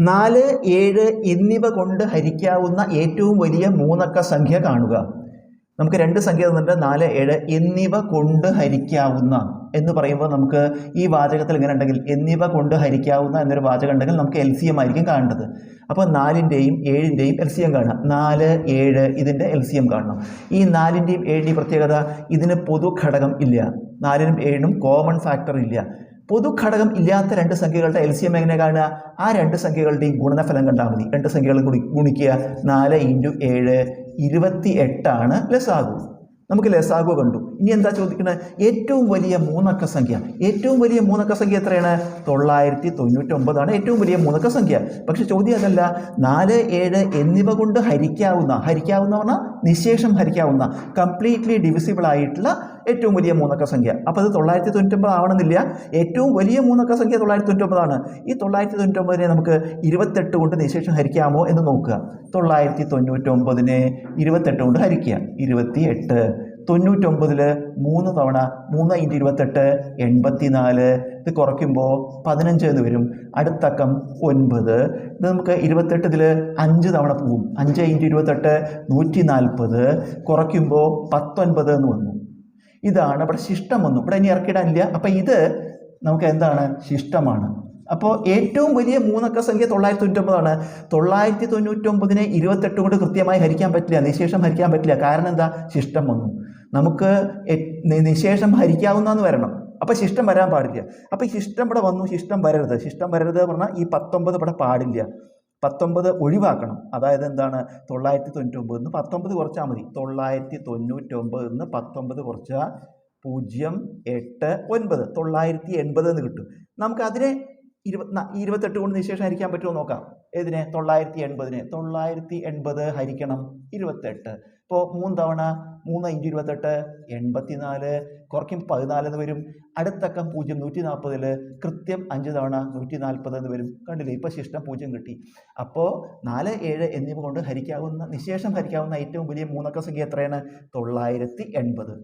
4, 7 എന്നിവ കൊണ്ട് ഹരിക്കാവുന്ന ഏറ്റവും വലിയ മൂന്നക്ക സംഖ്യ കാണുക. നമുക്ക് രണ്ട് സംഖ്യ തന്നിട്ട് 4, 7 എന്നിവ കൊണ്ട് ഹരിക്കാവുന്ന എന്ന് പറയുമ്പോൾ നമുക്ക് ഈ വാചകത്തിൽ ഇങ്ങനെ ഉണ്ടെങ്കിൽ എന്നിവ കൊണ്ട് ഹരിക്കാവുന്ന എന്നൊരു വാചകം ഉണ്ടെങ്കിൽ നമുക്ക് LCM ആയിരിക്കും കാണേണ്ടത്. അപ്പോൾ 4ൻ്റെയും 7ൻ്റെയും LCM കാണാം. 4, 7 ഇതിൻ്റെ LCM കാണണം. ഈ 4ൻ്റെയും 7ൻ്റെയും പ്രത്യേകത ഇതിന് പൊതു ഘടകം ഇല്ല. 4നും 7നും കോമൺ ഫാക്ടർ ഇല്ല. പൊതു ഘടകം ഇല്ലാത്ത രണ്ട് സംഖ്യകളുടെ LCM എങ്ങനെ കാണുക? ആ രണ്ട് സംഖ്യകളുടെയും ഗുണനഫലം കണ്ടാൽ മതി. രണ്ട് സംഖ്യകൾ ഗുണിക്കുക. 4 × 7 28 ലസാഗു. നമുക്ക് ലസാഗു കണ്ടു. ഇനി എന്താ ചോദിക്കുന്നത്? ഏറ്റവും വലിയ മൂന്നക്ക സംഖ്യ. ഏറ്റവും വലിയ മൂന്നക്ക സംഖ്യ എത്രയാണ്? 999 ഏറ്റവും വലിയ മൂന്നക്ക സംഖ്യ. പക്ഷെ ചോദ്യം അതല്ല. 4, 7 എന്നിവ കൊണ്ട് ഹരിക്കാവുന്ന പറഞ്ഞാൽ നിശേഷം ഹരിക്കാവുന്ന കംപ്ലീറ്റ്ലി ഡിവിസിബിൾ ആയിട്ടുള്ള ഏറ്റവും വലിയ മൂന്നക്ക സംഖ്യ. അപ്പോൾ അത് 999 ആവണമെന്നില്ല. ഏറ്റവും വലിയ മൂന്നക്ക സംഖ്യ 999 ഈ 999 നമുക്ക് 28 കൊണ്ട് നിശേഷം ഹരിക്കാമോ എന്ന് നോക്കുക. 999 28 കൊണ്ട് ഹരിക്കുക. 28. 99 3 തവണ 3 × 28 84. ഇത് കുറയ്ക്കുമ്പോൾ 15 എന്ന് വരും. അടുത്തക്കം 9. ഇത് നമുക്ക് 28 ഇതിൽ 5 തവണ പോവും. 5 × 28 140. കുറയ്ക്കുമ്പോൾ 19 എന്ന് വന്നു. ഇതാണ് ഇവിടെ ശിഷ്ടം വന്നു. ഇവിടെ ഇനി ഇറക്കിയിടാനില്ല. അപ്പം ഇത് നമുക്ക് എന്താണ്? ശിഷ്ടമാണ്. അപ്പോൾ ഏറ്റവും വലിയ മൂന്നക്ക സംഖ്യ 999 999 28 കൊണ്ട് കൃത്യമായി ഹരിക്കാൻ പറ്റില്ല. നിശേഷം ഹരിക്കാൻ പറ്റില്ല. കാരണം എന്താ? ശിഷ്ടം വന്നു. നമുക്ക് നിശേഷം ഹരിക്കാവുന്നതെന്ന് വരണം. അപ്പം ശിഷ്ടം വരാൻ പാടില്ല. അപ്പം ശിഷ്ടം ഇവിടെ വന്നു. ശിഷ്ടം വരരുത്. ശിഷ്ടം വരരുത് പറഞ്ഞാൽ ഈ 19 ഇവിടെ പാടില്ല. 19 ഒഴിവാക്കണം. അതായത് എന്താണ്? 999 19 കുറച്ചാൽ മതി. 999 19 കുറച്ചാൽ 089 980 എന്ന് കിട്ടും. നമുക്ക് അതിനെ 28 കൊണ്ട് നിശേഷം ഹരിക്കാൻ പറ്റുമോ നോക്കാം. ഏതിനെ? 980. 980 ഹരിക്കണം 28. ഇപ്പോൾ 3 തവണ 3 × 28 84. കുറയ്ക്കും 14 എന്ന് വരും. അടുത്തക്കം 0 140 കൃത്യം 5 തവണ 140 എന്ന് വരും. കണ്ടില്ലേ? ഇപ്പോൾ ശിഷ്ടം 0 കിട്ടി. അപ്പോൾ 4, 7 എന്നിവ കൊണ്ട് ഹരിക്കാവുന്ന നിശേഷം ഹരിക്കാവുന്ന ഏറ്റവും വലിയ മൂന്നക്ക സംഖ്യ എത്രയാണ്? 980.